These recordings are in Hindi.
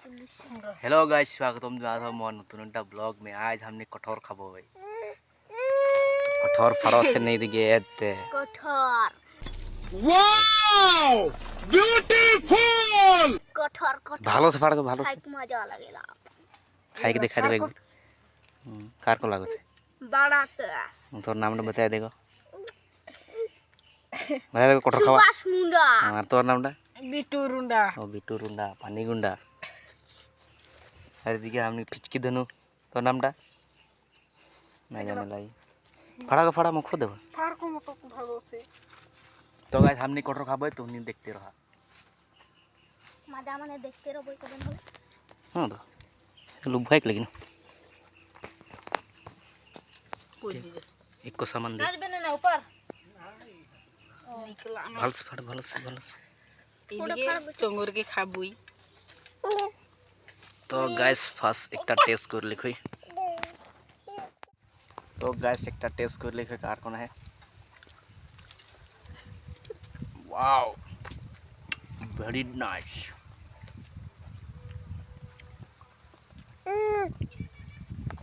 हेलो गाइस, स्वागतम जाता मोर नतुन ब्लॉग में। आज हमने कठोर खाबो भाई। कठोर फरो थे नहीं दिखे ऐते कठोर वाओ ब्यूटीफुल कठोर भालो से फाड़ के भालो से खाई मजा लगेला। खाई के दिखा दे कार को लागो थे बड़ा टेस्ट। तोर नाम बता देगो, बता देगो कठोर खावा। सुभाष मुंडा। हां तोर नाम डा बिट्टू रुंडा। ओ बिट्टू रुंडा, पानी गुंडा। अरे दिखे हमने फिचकी धनु। तोर नाम डा नहीं जाने लाई। फाड़ा का फाड़ा मुख देबो फाड़ को मको भागो से। तो गाइस हमने कठोर खाबो तो नहीं देखते रहा। मजा मने देखते रहो बोल कदन होले। हां तो लोग भाई लेकिन पूछ दीजिए एक को सामान दे आज बने ना ऊपर निकला ना भाल से फाड़ भाल से इदिके चंगुर के खाबुई। तो गाइस फास्ट एकटा टेस्ट कर लिखोई। तो गाइस एकटा टेस्ट कर लिखे कार कोन है। Wow very nice.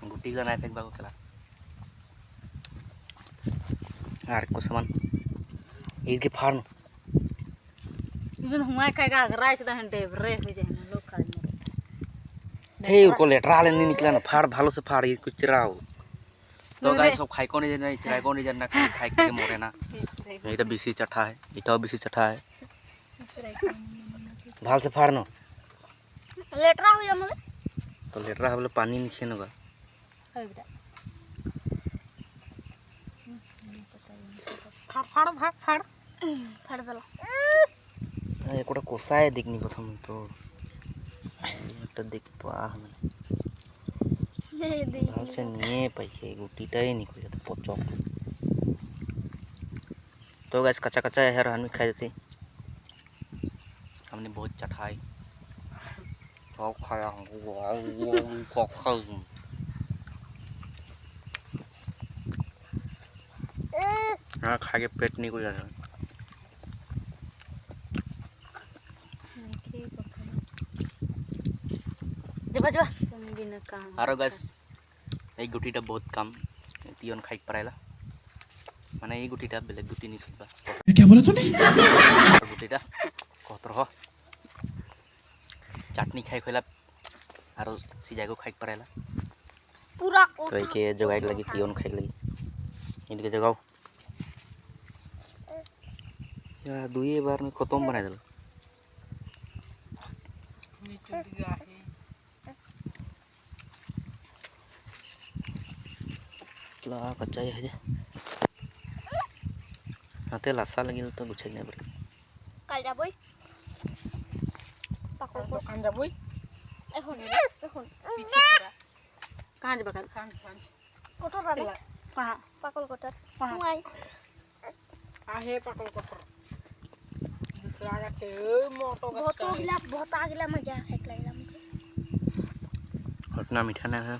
गुटी का नाइफ एक बागो खेला यार को सामान इनके फाड़ इवन हुआ का राइस दहन टे रे हो जाए ना लोग खा थे को लेटरा ले नहीं निकला ना। फाड़ भालो से फाड़ ये कुछ चिराओ। तो गाइस सब खाई को नहीं जाना, चिराई को नहीं जाना, खाई के मोरे ना। एटा बीसी चटा है, एटा बीसी चटा है। भाल से फाड़ नो लेटरा हो जा मने तो लेटरा हमले पानी नहीं खेनोगा। फाड़ फाड़ भाग फाड़ फाड़ दला। ये कोटा कोसाए देखनी प्रथम तो এটা দেখ পা মানে दे ভাল সে নিয়ে পাইছে গুটিটাই নি কই তো পচক। तो गाइस कच्चा कच्चा है हम खा देते। हमने बहुत चटाई और खाया हमको खा हां खा के पेट नहीं को जाता। जबा जबा संगिन काम आरो गाइस এই গুটিটা বহুত কাম তিয়ন খাই পারাইলা মানে এই গুটিটা বেলেগ গুটি নি সবা। क्या बोला तूने? গুটিটা কতরহ চাটনি খাই খইলা আর সিজাগো খাই পারাইলা। पूरा तो एके जगाई लगी तियन खाई लगी इनके जगाओ या दुई बार में खत्म बना देलो। नीचे दिया है ला कच्चा है जे हाथे लासा लगी तो गुछे नहीं बरे কাল যাবই পাকল दुकान जाबुई এখন এখন पीछे पूरा कहां जबा का सांझ सांझ कठोर आले कहां पाकल कठोर कहां मुआई आहे पाकल कठोर दूसरा का छे मोटो का बहुत आगला मजा खाई लागला मुझे। उतना मीठा ना है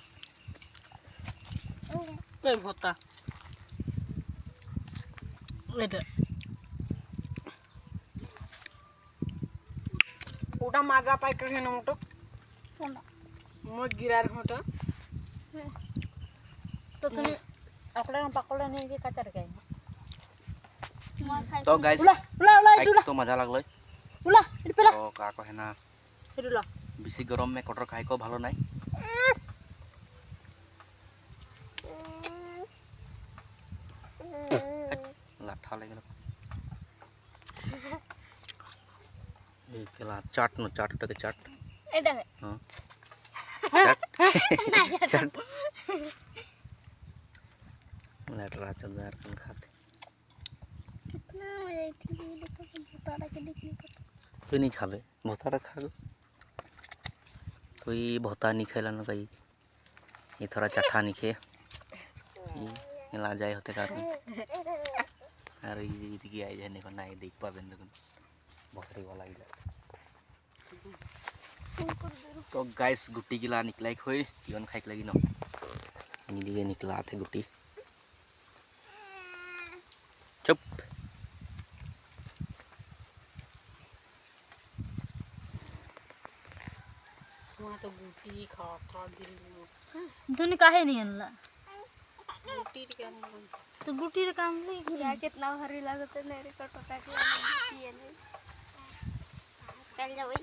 पे होता এটা ওটা মাজা পাই করে না মোটো কোনটা মো গিরার ঘটা তো তুমি আপলা পাকলা নিয়ে কি কাটার গায় मुआई खाई तो गाइस उला उला उला खाई इडुला तो मजा लागलो। उला इड पेला तो का कहे ना इडुला बेसी गरम में कटर खाई को भालो নাই लाठा लगे ये केला चाट नो चाट के चाट এটা हां चाट चाट लटरा चलदार कन खाते कितना मजा थी देखो भूताड़ा के देखने को। कोई नहीं खाबे भोता खा गो कोई भोता नहीं खेला ना भाई ये थोड़ा चट्टा नहीं खे ये ला जाए होते कारण अरे ये की आई जाने को ना देख पा बंद को भोसड़ी वाला ही तो गाइस गुटी गिला निकला खोई तियन खाइक लगी न निदिए निकला थे गुटी चुप वहाँ तो गुटी खाता दिल तूने काहे नहीं अनला गुटी के तो गुटी रे काम ले या कितना हरी लागत है मेरे को टोटा के नहीं चल जाओ।